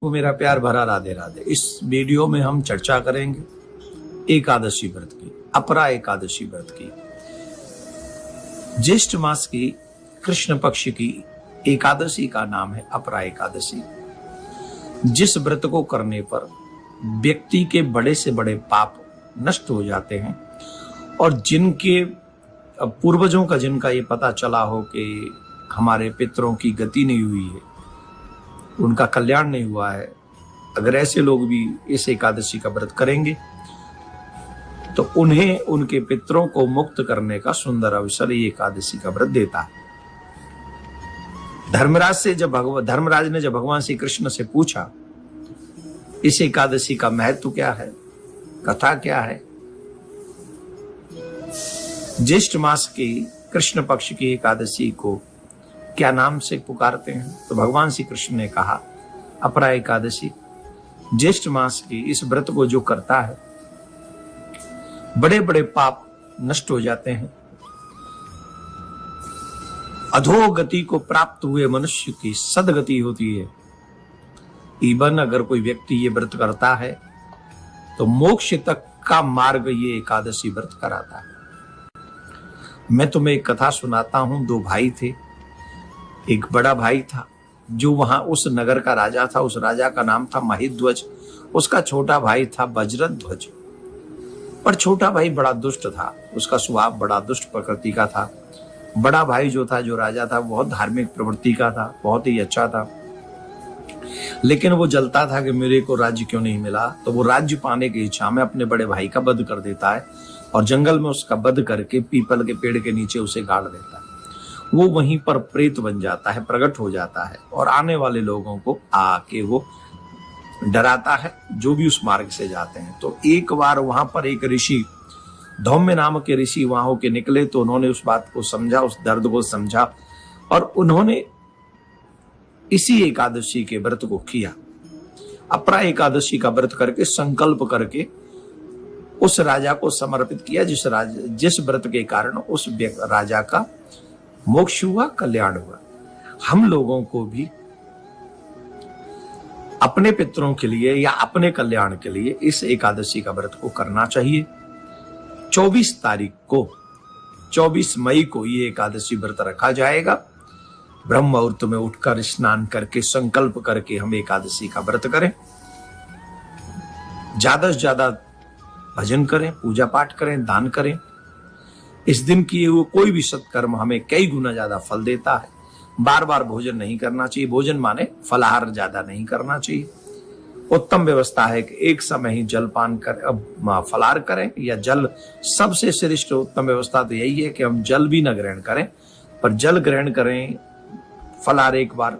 वो मेरा प्यार भरा राधे राधे। इस वीडियो में हम चर्चा करेंगे एकादशी व्रत की, अपरा एकादशी व्रत की। ज्येष्ठ मास की कृष्ण पक्ष की एकादशी का नाम है अपरा एकादशी। जिस व्रत को करने पर व्यक्ति के बड़े से बड़े पाप नष्ट हो जाते हैं और जिनके पूर्वजों का जिनका ये पता चला हो कि हमारे पितरों की गति नहीं हुई है, उनका कल्याण नहीं हुआ है, अगर ऐसे लोग भी इस एकादशी का व्रत करेंगे तो उन्हें उनके पितरों को मुक्त करने का सुंदर अवसर ये एकादशी का व्रत देता है। धर्मराज ने जब भगवान श्री कृष्ण से पूछा इस एकादशी का महत्व क्या है, कथा क्या है, ज्येष्ठ मास की कृष्ण पक्ष की एकादशी को क्या नाम से पुकारते हैं, तो भगवान श्री कृष्ण ने कहा अपरा एकादशी। ज्येष्ठ मास की इस व्रत को जो करता है बड़े बड़े पाप नष्ट हो जाते हैं। अधोगति को प्राप्त हुए मनुष्य की सदगति होती है। इवन अगर कोई व्यक्ति ये व्रत करता है तो मोक्ष तक का मार्ग ये एकादशी व्रत कराता है। मैं तुम्हें एक कथा सुनाता हूं। दो भाई थे। एक बड़ा भाई था जो वहां उस नगर का राजा था। उस राजा का नाम था महिध्वज। उसका छोटा भाई था वज्रध्वज। पर छोटा भाई बड़ा दुष्ट था। उसका स्वभाव बड़ा दुष्ट प्रकृति का था। बड़ा भाई जो था, जो राजा था, बहुत धार्मिक प्रवृत्ति का था, बहुत ही अच्छा था। लेकिन वो जलता था कि मेरे को राज्य क्यों नहीं मिला। तो वो राज्य पाने की इच्छा में अपने बड़े भाई का वध कर देता है और जंगल में उसका वध करके पीपल के पेड़ के नीचे उसे गाड़ देता है। वो वहीं पर प्रेत बन जाता है, प्रकट हो जाता है और आने वाले लोगों को आके वो डराता है जो भी उस मार्ग से जाते हैं। तो एक बार वहां पर एक ऋषि, धौम्य नाम के ऋषि वहां होके निकले तो उन्होंने उस बात को समझा, उस दर्द को समझा और उन्होंने इसी एकादशी के व्रत को किया। अपरा एकादशी का व्रत करके संकल्प करके उस राजा को समर्पित किया जिस व्रत के कारण उस राजा का मोक्ष हुआ, कल्याण हुआ। हम लोगों को भी अपने पितरों के लिए या अपने कल्याण के लिए इस एकादशी का व्रत को करना चाहिए। 24 मई को ये एकादशी व्रत रखा जाएगा। ब्रह्म मुहूर्त में उठकर स्नान करके संकल्प करके हम एकादशी का व्रत करें। ज्यादा से ज्यादा भजन करें, पूजा पाठ करें, दान करें। इस दिन किए हुए कोई भी सत्कर्म हमें कई गुना ज्यादा फल देता है। बार बार भोजन नहीं करना चाहिए। भोजन माने फलाहार ज्यादा नहीं करना चाहिए। उत्तम व्यवस्था है कि एक समय ही जलपान करें, फलाहार करें या जल। सबसे श्रेष्ठ उत्तम व्यवस्था तो यही है कि हम जल भी न ग्रहण करें, पर जल ग्रहण करें, फलाहार एक बार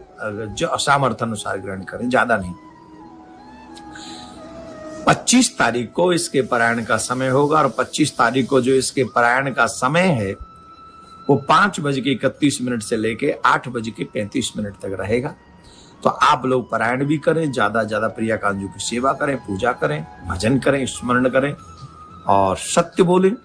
सामर्थ्य अनुसार ग्रहण करें, ज्यादा नहीं। 25 तारीख को इसके पारायण का समय होगा और 25 तारीख को जो इसके पारायण का समय है वो 5:31 से लेके 8:35 तक रहेगा। तो आप लोग पारायण भी करें, ज्यादा ज्यादा प्रिया कांजू की सेवा करें, पूजा करें, भजन करें, स्मरण करें और सत्य बोलें।